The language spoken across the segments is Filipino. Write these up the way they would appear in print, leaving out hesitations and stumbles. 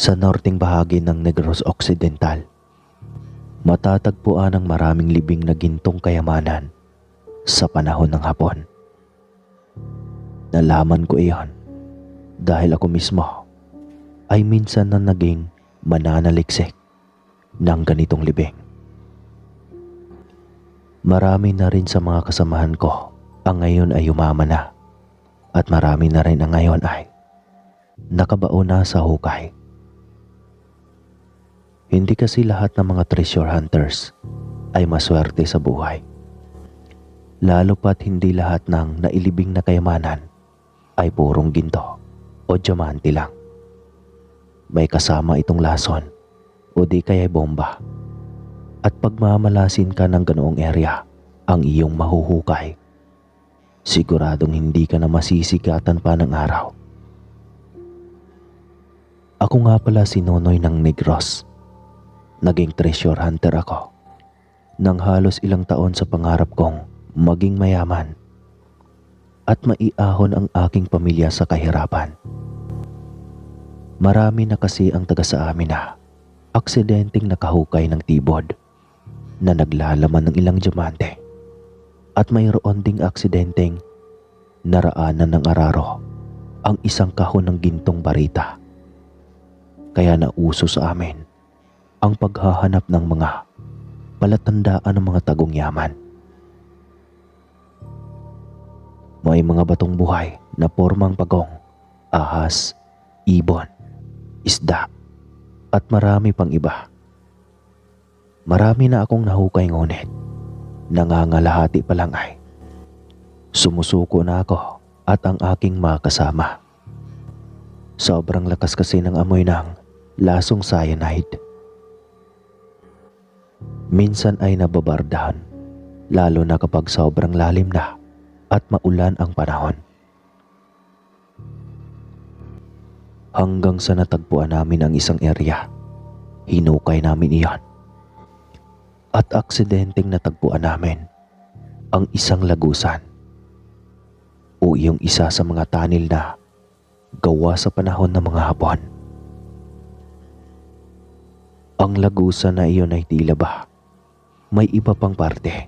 Sa norteng bahagi ng Negros Occidental, matatagpuan ang maraming libing na gintong kayamanan sa panahon ng Hapon. Nalaman ko iyon dahil ako mismo ay minsan na naging mananaliksik ng ganitong libing. Marami na rin sa mga kasamahan ko ang ngayon ay yumaman na, at marami na rin ang ngayon ay nakabao na sa hukay. Hindi kasi lahat ng mga treasure hunters ay maswerte sa buhay. Lalo pat hindi lahat ng nailibing na kayamanan ay purong ginto o diamante lang. May kasama itong lason o di kaya'y bomba. At pagmamalasin ka ng ganoong area ang iyong mahuhukay, siguradong hindi ka na masisigatan pa ng araw. Ako nga pala si Nonoy ng Negros. Naging treasure hunter ako nang halos ilang taon sa pangarap kong maging mayaman at maiahon ang aking pamilya sa kahirapan. Marami na kasi ang taga sa amin na aksidenteng nakahukay ng tibod na naglalaman ng ilang diamante, at mayroon ding aksidenteng naraanan ng araro ang isang kahon ng gintong barita. Kaya nauso sa amin ang paghahanap ng mga palatandaan ng mga tagong yaman. May mga batong buhay na pormang pagong, ahas, ibon, isda, at marami pang iba. Marami na akong nahukay, ngunit nangangalahati pa lang ay sumusuko na ako at ang aking mga kasama. Sobrang lakas kasi ng amoy ng lasong cyanide. Minsan ay nababardahan, lalo na kapag sobrang lalim na at maulan ang panahon. Hanggang sa natagpuan namin ang isang area, hinukay namin iyon. At aksidenteng natagpuan namin ang isang lagusan o iyong isa sa mga tanil na gawa sa panahon ng mga Hapon. Ang lagusan na iyon ay tila ba may iba pang parte.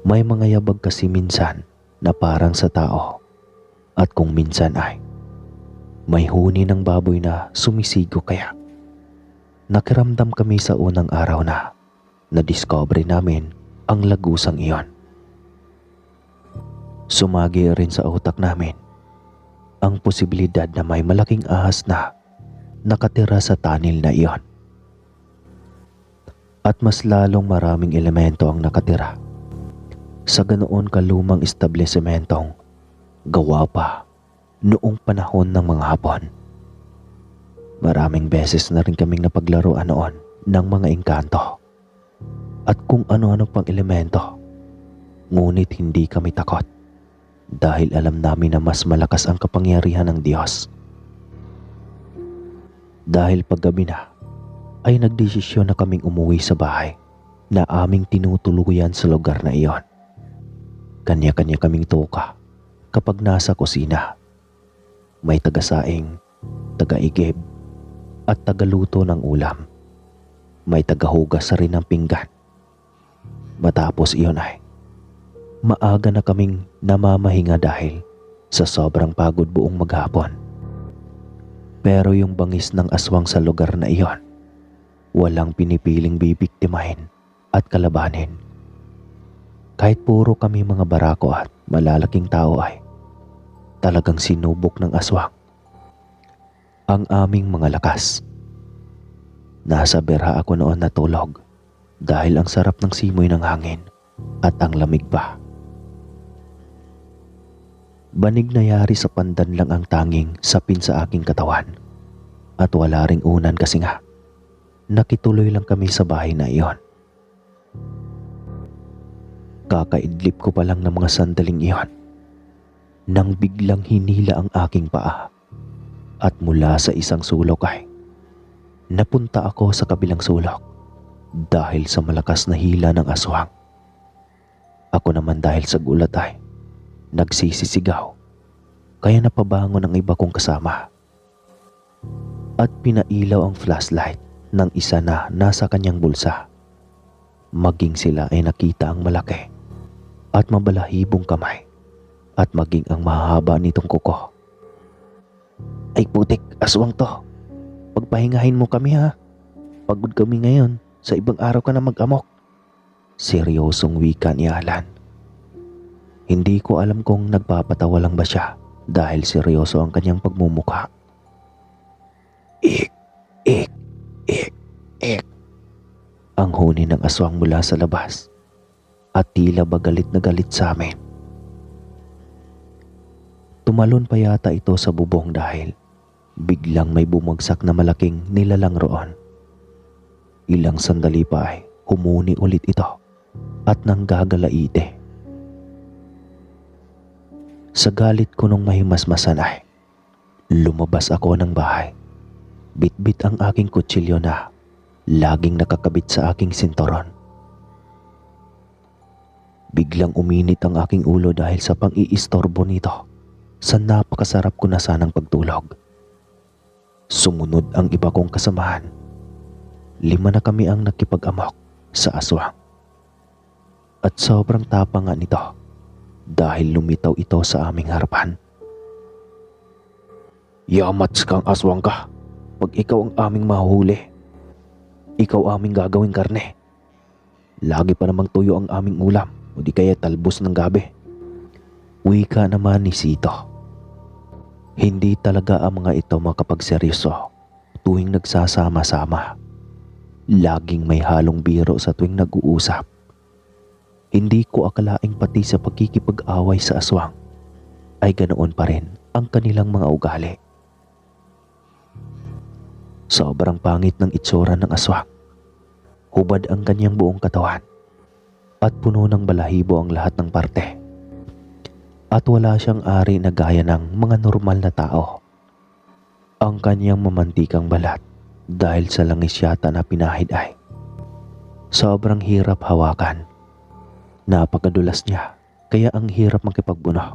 May mga yabag kasi minsan na parang sa tao, at kung minsan ay may huni ng baboy na sumisigo, kaya nakiramdam kami sa unang araw na nadiscover namin ang lagusang iyon. Sumagi rin sa utak namin ang posibilidad na may malaking ahas na nakatira sa tanil na iyon. At mas lalong maraming elemento ang nakatira sa ganoon kalumang establishmentong gawa pa noong panahon ng mga Hapon. Maraming beses na rin kaming napaglaruan noon ng mga engkanto at kung ano-ano pang elemento, ngunit hindi kami takot dahil alam namin na mas malakas ang kapangyarihan ng Diyos. Dahil paggabi na ay nagdesisyon na kaming umuwi sa bahay na aming tinutuluyan sa lugar na iyon. Kanya-kanya kaming tuka kapag nasa kusina. May tagasaing, tagaigib, at tagaluto ng ulam. May tagahugas rin ng pinggan. Matapos iyon ay maaga na kaming namamahinga dahil sa sobrang pagod buong maghapon. Pero yung bangis ng aswang sa lugar na iyon, walang pinipiling bibiktimahin at kalabanin. Kahit puro kami mga barako at malalaking tao ay talagang sinubok ng aswang ang aming mga lakas. Nasa berha ako noon natulog dahil ang sarap ng simoy ng hangin at ang lamig pa. Banig na yari sa pandan lang ang tanging sapin sa aking katawan, at wala ring unan kasi nga nakituloy lang kami sa bahay na iyon. Kakaidlip ko pa lang ng mga sandaling iyon nang biglang hinila ang aking paa, at mula sa isang sulok ay napunta ako sa kabilang sulok dahil sa malakas na hila ng aswang. Ako naman dahil sa gulat ay nagsisisigaw, kaya napabangon ang iba kong kasama. at pinailaw ang flashlight ng isa na nasa kanyang bulsa. Maging sila ay nakita ang malaki at mabalahibong kamay at maging ang mahaba nitong kuko. Ay putik, aswang to. Pagpahingahin mo kami ha. Pagod kami ngayon, sa ibang araw ka na mag-amok. Seryosong wika ni Alan. Hindi ko alam kung nagpapatawa lang ba siya dahil seryoso ang kanyang pagmumukha. Ik, ik, ik, ik. Ang huni ng aswang mula sa labas at tila ba galit na galit sa amin. Tumalon pa yata ito sa bubong dahil biglang may bumagsak na malaking nilalang roon. Ilang sandali pa ay humuni ulit ito at nanggagalaite. Sa galit ko nung mahimasmasan ay lumabas ako ng bahay. Bitbit ang aking kutsilyo na laging nakakabit sa aking sinturon. Biglang uminit ang aking ulo dahil sa pang-iistorbo nito sa napakasarap ko na sanang pagtulog. Sumunod ang iba kong kasamahan. 5 na kami ang nakipag-amok sa aswang. At sobrang tapang nga nito dahil lumitaw ito sa aming harapan. Yamats kang aswang ka. Pag ikaw ang aming mahuhuli, ikaw aming gagawing karne. Lagi pa namang tuyo ang aming ulam o di kaya talbos ng gabi. Wika naman ni Sito. Hindi talaga ang mga ito makapagseryoso tuwing nagsasama-sama. Laging may halong biro sa tuwing nag-uusap. Hindi ko akalaing pati sa pagkikipag-away sa aswang ay ganoon pa rin ang kanilang mga ugali. Sobrang pangit ng itsura ng aswang. Hubad ang kanyang buong katawan at puno ng balahibo ang lahat ng parte. At wala siyang ari na gaya ng mga normal na tao. Ang kanyang mamantikang balat dahil sa langis yata na pinahid ay sobrang hirap hawakan. Napakadulas niya kaya ang hirap makipagbuno.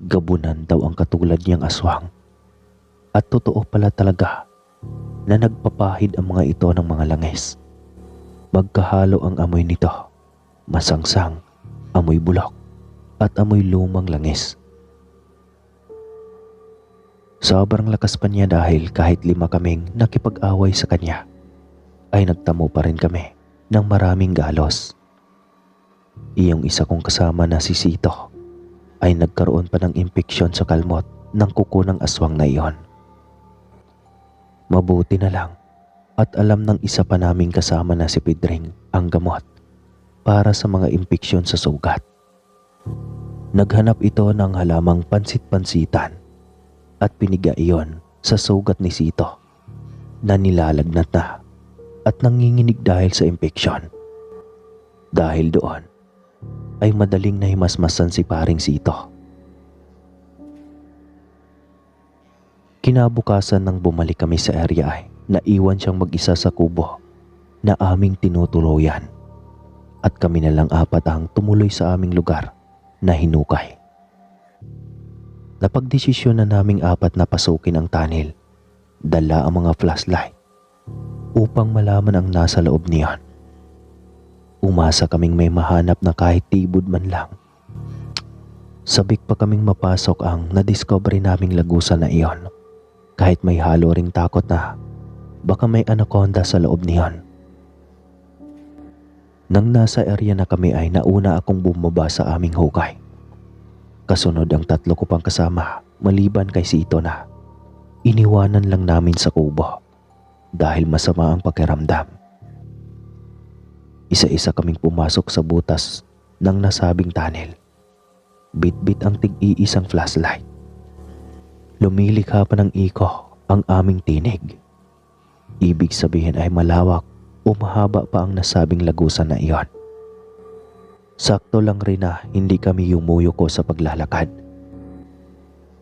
Gabunan daw ang katulad niyang aswang. At totoo pala talaga na nagpapahid ang mga ito ng mga langis. Magkahalo ang amoy nito. Masangsang, amoy bulok, at amoy lumang langis. Sobrang lakas pa niya dahil kahit 5 kaming nakipag-away sa kanya, ay nagtamo pa rin kami ng maraming galos. Iyong isa kong kasama na si Sito ay nagkaroon pa ng impeksyon sa kalmot ng kuko ng aswang na iyon. Mabuti na lang at alam ng isa pa naming kasama na si Pedring ang gamot para sa mga impeksyon sa sugat. Naghanap ito ng halamang pansit-pansitan at piniga iyon sa sugat ni Sito na nilalagnat na at nanginginig dahil sa impeksyon. Dahil doon ay madaling nahimasmasan si paring Sito. Kinabukasan nang bumalik kami sa area ay naiwan siyang mag-isa sa kubo na aming tinutuluyan at kami na lang 4 ang tumuloy sa aming lugar na hinukay. Napagdesisyon na naming 4 na pasukin ang tunnel, dala ang mga flashlight upang malaman ang nasa loob niyon. Umasa kaming may mahanap na kahit tibod man lang. Sabik pa kaming mapasok ang nadiscovery naming lagusan na iyon. Kahit may halo ring takot na baka may anaconda sa loob niyon. Nang nasa area na kami ay nauna akong bumaba sa aming hukay. Kasunod ang 3 ko pang kasama maliban kay Sito na iniwanan lang namin sa kubo dahil masama ang pakiramdam. Isa-isa kaming pumasok sa butas ng nasabing tunnel. Bit-bit ang tig-iisang flashlight. Lumilikha pa ng iko ang aming tinig. Ibig sabihin ay malawak o mahaba pa ang nasabing lagusan na iyon. Sakto lang rin na hindi kami yumuyuko sa paglalakad.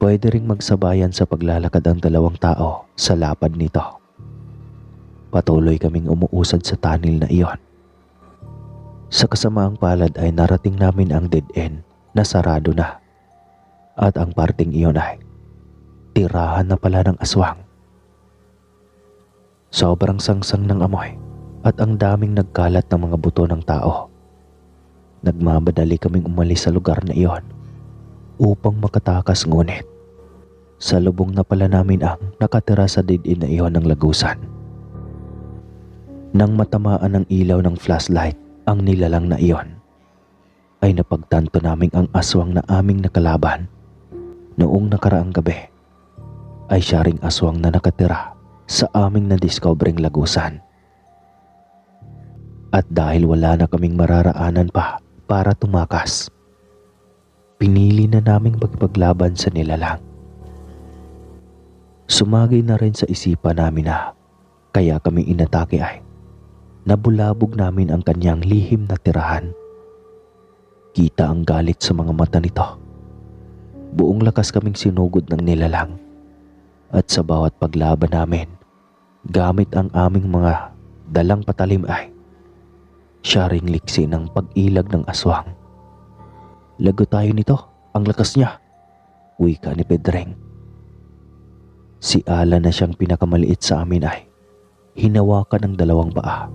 Pwede ring magsabayan sa paglalakad ang 2 tao sa lapad nito. Patuloy kaming umuusad sa tunnel na iyon. Sa kasamaang palad ay narating namin ang dead end na sarado na. At ang parting iyon ay tirahan na pala ng aswang Sobrang sangsang ng amoy at ang daming nagkalat ng mga buto ng tao. Nagmamadali kaming umalis sa lugar na iyon upang makatakas, ngunit salubong na pala namin ang nakatira sa didin na iyon ng lagusan. Nang matamaan ng ilaw ng flashlight ang nilalang na iyon, ay napagtanto naming ang aswang na aming nakalaban noong nakaraang gabi ay siya ring aswang na nakatira sa aming nadiskobring lagusan. At dahil wala na kaming mararaanan pa para tumakas, pinili na naming magpaglaban sa nilalang. Sumagay na rin sa isipan namin na kaya kami inatake ay nabulabog namin ang kanyang lihim na tirahan. Kita ang galit sa mga mata nito. Buong lakas kaming sinugod ng nilalang at sa bawat paglaban namin, gamit ang aming mga dalang patalim ay siya ring liksi ng pag-ilag ng aswang. Lago tayo nito, ang lakas niya, wika ni Pedreng. Si Alan na siyang pinakamaliit sa amin ay hinawakan ng dalawang paa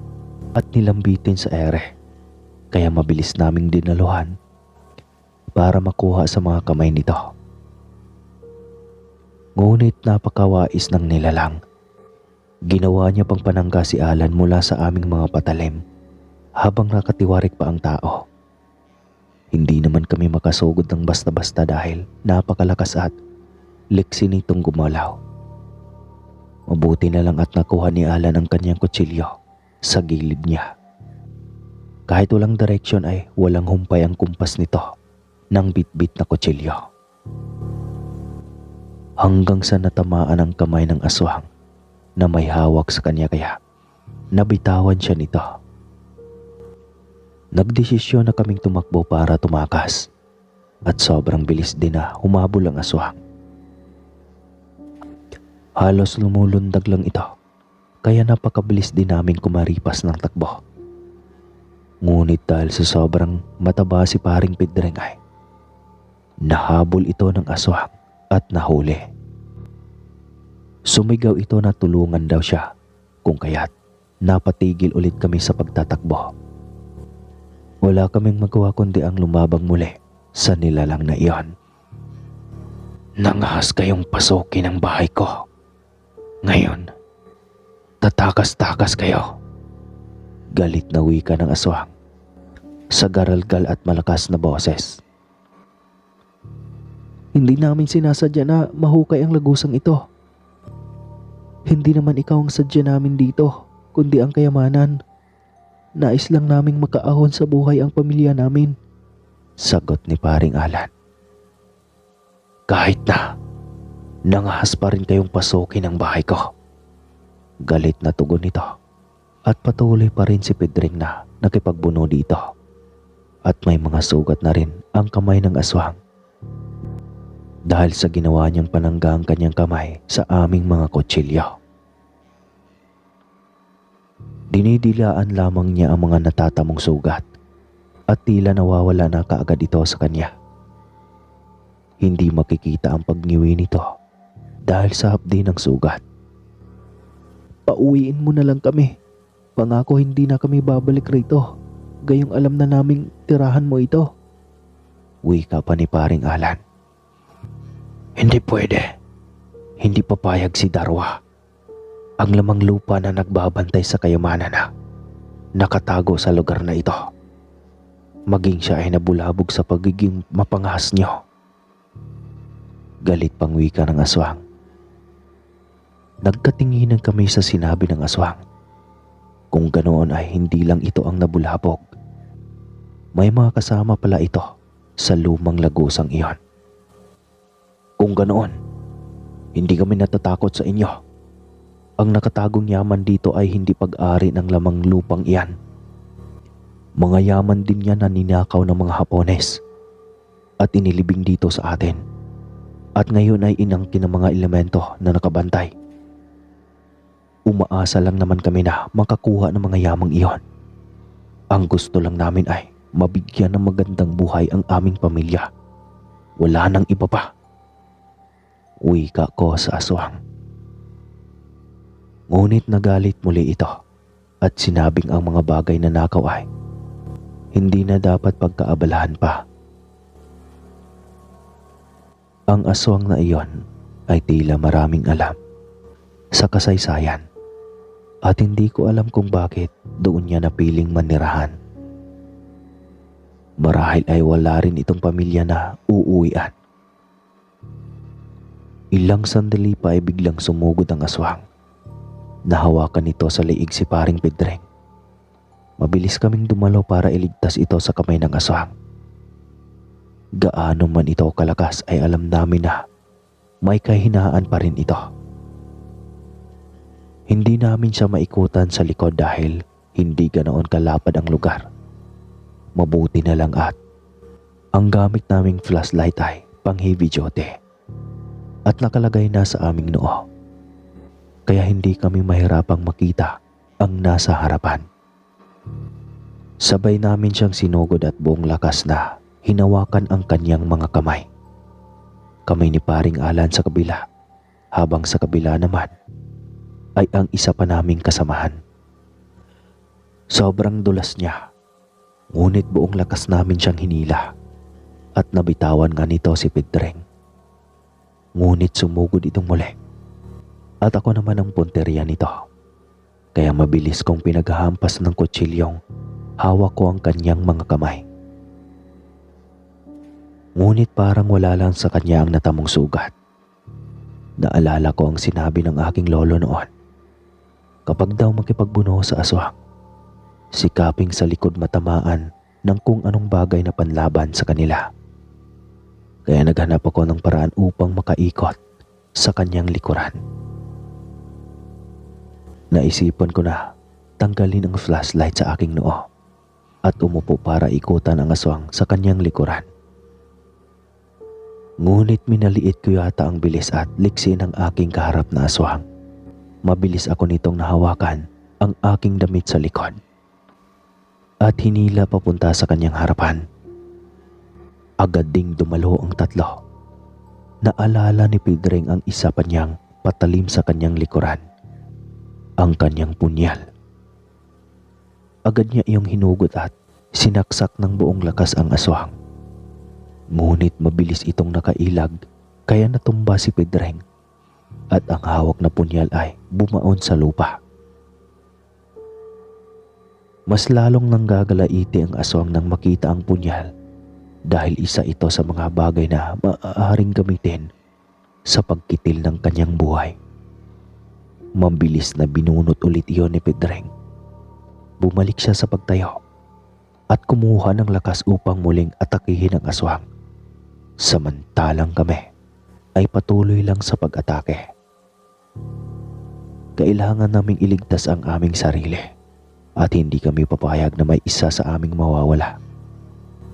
at nilambitin sa ere, kaya mabilis naming dinaluhan para makuha sa mga kamay nito. Ngunit napakawais ng nilalang. Ginawa niya pang panangga si Alan mula sa aming mga patalim habang nakatiwarik pa ang tao. Hindi naman kami makasugod ng basta-basta dahil napakalakas at liksi nitong gumalaw. Mabuti na lang at nakuha ni Alan ang kanyang kutsilyo sa gilid niya. Kahit walang direksyon ay walang humpay ang kumpas nito ng bitbit na kutsilyo. Hanggang sa natamaan ang kamay ng aswang na may hawak sa kanya, kaya nabitawan siya nito. Nagdesisyon na kaming tumakbo para tumakas at sobrang bilis din na humabol ang aswang. Halos lumulundag lang ito, kaya napakabilis din namin kumaripas ng takbo. Ngunit dahil sa sobrang mataba si paring Pedreng ay nahabol ito ng aswang at nahuli. Sumigaw ito na tulungan daw siya, kung kaya't napatigil ulit kami sa pagtatakbo. Wala kaming magawa kundi ang lumabang muli sa nilalang na iyon. Nangahas kayong pasukin ang bahay ko. Ngayon, tatakas-takas kayo. Galit na wika ng aswang sa garalgal at malakas na boses. Hindi namin sinasadya na mahukay ang lagusang ito. Hindi naman ikaw ang sadya namin dito, kundi ang kayamanan. Nais lang naming makaahon sa buhay ang pamilya namin, sagot ni paring Alan. Kahit na, nangahas pa rin kayong pasukin ang bahay ko. Galit na tugon nito at patuloy pa rin si Pedreng na nakipagbuno dito. At may mga sugat na rin ang kamay ng aswang dahil sa ginawa niyang panangga ang kanyang kamay sa aming mga kutsilyo. Dinidilaan lamang niya ang mga natatamong sugat at tila nawawala na kaagad ito sa kanya. Hindi makikita ang pagngiwi nito dahil sa hapdi ng sugat. Pauwiin mo na lang kami. Pangako hindi na kami babalik rito. Gayong alam na naming tirahan mo ito. Wika pa ni paring Alan. Hindi pwede. Hindi papayag si Darwa. Ang lamang lupa na nagbabantay sa kayamanan na nakatago sa lugar na ito. Maging siya ay nabulabog sa pagiging mapangahas niyo. Galit pang wika ng aswang. Nagkatinginan kami sa sinabi ng aswang. Kung ganoon ay hindi lang ito ang nabulabog. May mga kasama pala ito sa lumang lagusang iyon. Kung ganoon, hindi kami natatakot sa inyo. Ang nakatagong yaman dito ay hindi pag-ari ng lamang lupang iyan. Mga yaman din yan na ninakaw ng mga Hapones at inilibing dito sa atin. At ngayon ay inangkin ng mga elemento na nakabantay. Umaasa lang naman kami na makakuha ng mga yamang iyon. Ang gusto lang namin ay mabigyan ng magandang buhay ang aming pamilya. Wala nang iba pa. Wika ko sa aswang. Ngunit nagalit muli ito at sinabing ang mga bagay na nakaw ay hindi na dapat pagkaabalahan pa. Ang aswang na iyon ay tila maraming alam sa kasaysayan at hindi ko alam kung bakit doon niya napiling manirahan. Marahil ay wala rin itong pamilya na uuwian. Ilang sandali pa ay biglang sumugod ang aswang. Nahawakan nito sa liig si paring Pedreng. Mabilis kaming dumalo para iligtas ito sa kamay ng aswang. Gaano man ito kalakas ay alam namin na may kahinaan pa rin ito. Hindi namin siya maikutan sa likod dahil hindi ganoon kalapad ang lugar. Mabuti na lang at ang gamit naming flashlight ay pang heavy duty at nakalagay na sa aming noo. Kaya hindi kami mahirapang makita ang nasa harapan. Sabay namin siyang sinugod at buong lakas na hinawakan ang kanyang mga kamay. Kamay ni paring Alan sa kabila, habang sa kabila naman ay ang isa pa naming kasamahan. Sobrang dulas niya, ngunit buong lakas namin siyang hinila at nabitawan nga nito si Pedreng. Ngunit sumugod itong muli. At ako naman ang punteriya nito. Kaya mabilis kong pinaghahampas ng kutsilyong hawak ko ang kanyang mga kamay. Ngunit parang wala lang sa kanya ang natamong sugat. Naalala ko ang sinabi ng aking lolo noon. Kapag daw makipagbuno sa aswang, sikaping sa likod matamaan ng kung anong bagay na panlaban sa kanila. Kaya naghanap ako ng paraan upang makaikot sa kanyang likuran. Naisipan ko na tanggalin ang flashlight sa aking noo at umupo para ikutan ang aswang sa kanyang likuran. Ngunit minaliit ko yata ang bilis at liksi ng aking kaharap na aswang. Mabilis ako nitong nahawakan ang aking damit sa likod at hinila papunta sa kanyang harapan. Agad ding dumalo ang tatlo. Naalala ni Pedreng ang isa pa niyang patalim sa kanyang likuran, ang kanyang punyal. Agad niya iyong hinugot at sinaksak ng buong lakas ang aswang. Ngunit mabilis itong nakailag kaya natumba si Pedreng at ang hawak na punyal ay bumaon sa lupa. Mas lalong nanggagalaiti ang aswang nang makita ang punyal dahil isa ito sa mga bagay na maaaring gamitin sa pagkitil ng kanyang buhay. Mabilis na binunot ulit iyon ni Pedreng. Bumalik siya sa pagtayo at kumuha ng lakas upang muling atakihin ang aswang. Samantalang kami ay patuloy lang sa pag-atake. Kailangan naming iligtas ang aming sarili at hindi kami papayag na may isa sa aming mawawala.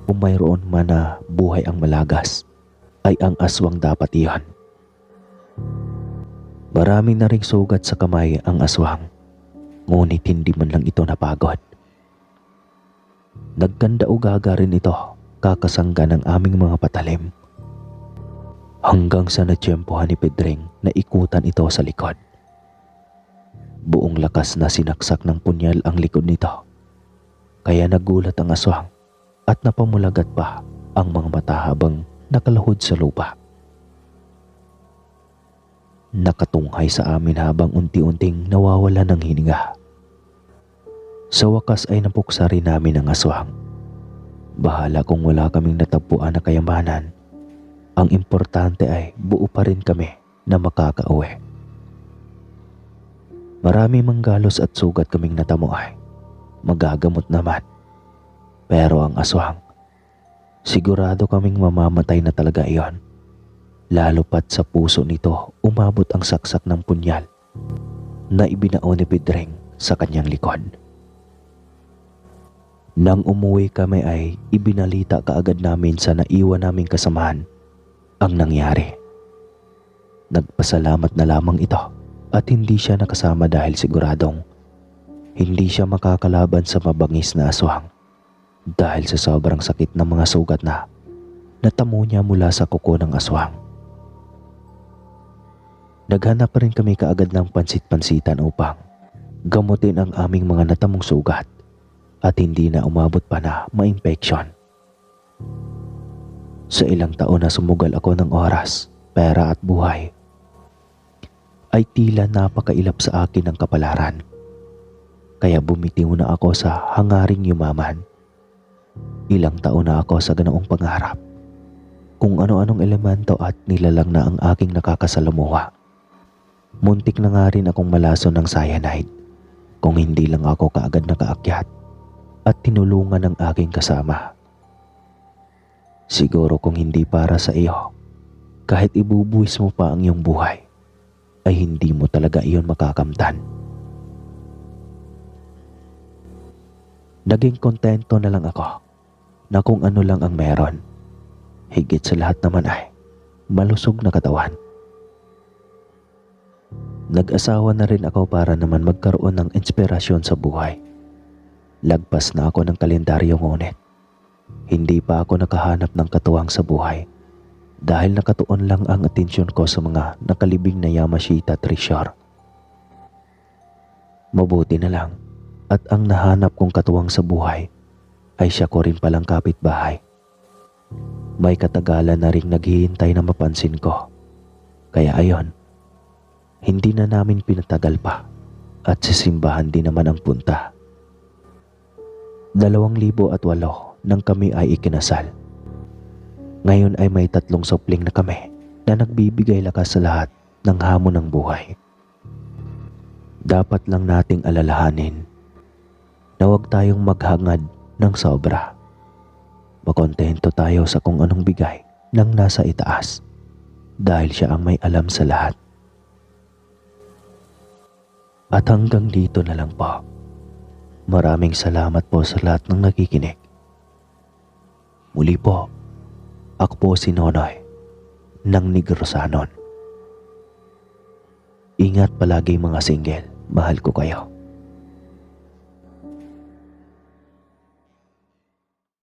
Kung mayroon man na buhay ang malagas, ay ang aswang dapat iyon. Maraming na ring sugat sa kamay ang aswang, ngunit hindi man lang ito napagod. Nagkanda-ugaga rin ito kakasangga ng aming mga patalim. Hanggang sa natsyempohan ni Pedreng na ikutan ito sa likod. Buong lakas na sinaksak ng punyal ang likod nito. Kaya nagulat ang aswang at napamulagat pa ang mga mata habang nakalahod sa lupa. Nakatunghay sa amin habang unti-unting nawawala ng hininga. Sa wakas ay napuksa rin namin ang aswang. Bahala kung wala kaming natagpuan na kayamanan. Ang importante ay buo pa rin kami na makakauwi. Marami mang galos at sugat kaming natamo ay magagamot naman. Pero ang aswang, sigurado kaming mamamatay na talaga iyon. Lalo pat sa puso nito umabot ang saksak ng punyal na ibinao ni Pedreng sa kanyang likod. Nang umuwi kami ay ibinalita kaagad namin sa naiwan naming kasamahan ang nangyari. Nagpasalamat na lamang ito at hindi siya nakasama dahil siguradong hindi siya makakalaban sa mabangis na aswang dahil sa sobrang sakit ng mga sugat na natamo niya mula sa kuko ng aswang. Naghanap pa rin kami kaagad ng pansit-pansitan upang gamutin ang aming mga natamong sugat at hindi na umabot pa na ma-infection. Sa ilang taon na sumugal ako ng oras, pera at buhay, ay tila napakailap sa akin ng kapalaran. Kaya bumitiw na ako sa hangaring yumaman. Ilang taon na ako sa ganoong pangarap. Kung ano-anong elemento at nilalang na ang aking nakakasalamuha. Muntik na nga rin akong malaso ng cyanide kung hindi lang ako kaagad nakaakyat at tinulungan ng aking kasama. Siguro kung hindi para sa iyo, kahit ibubuwis mo pa ang iyong buhay, ay hindi mo talaga iyon makakamtan. Naging kontento na lang ako na kung ano lang ang meron. Higit sa lahat naman ay malusog na katawan. Nag-asawa na rin ako para naman magkaroon ng inspirasyon sa buhay. Lagpas na ako ng kalendaryo ngunit hindi pa ako nakahanap ng katuwang sa buhay dahil nakatuon lang ang atensyon ko sa mga nakalibing na Yamashita treasure. Mabuti na lang at ang nahanap kong katuwang sa buhay ay siya ko rin palang kapitbahay. May katagalan na ring naghihintay na mapansin ko. Kaya ayon, hindi na namin pinatagal pa at sa simbahan din naman ang punta. 2008 nang kami ay ikinasal. Ngayon ay may 3 supling na kami na nagbibigay lakas sa lahat ng hamon ng buhay. Dapat lang nating alalahanin na huwag tayong maghangad ng sobra. Makontento tayo sa kung anong bigay ng nasa itaas dahil siya ang may alam sa lahat. At hanggang dito na lang po. Maraming salamat po sa lahat ng nakikinig. Muli po, ako po si Nonoy ng Negrosanon. Ingat palagi mga single, mahal ko kayo.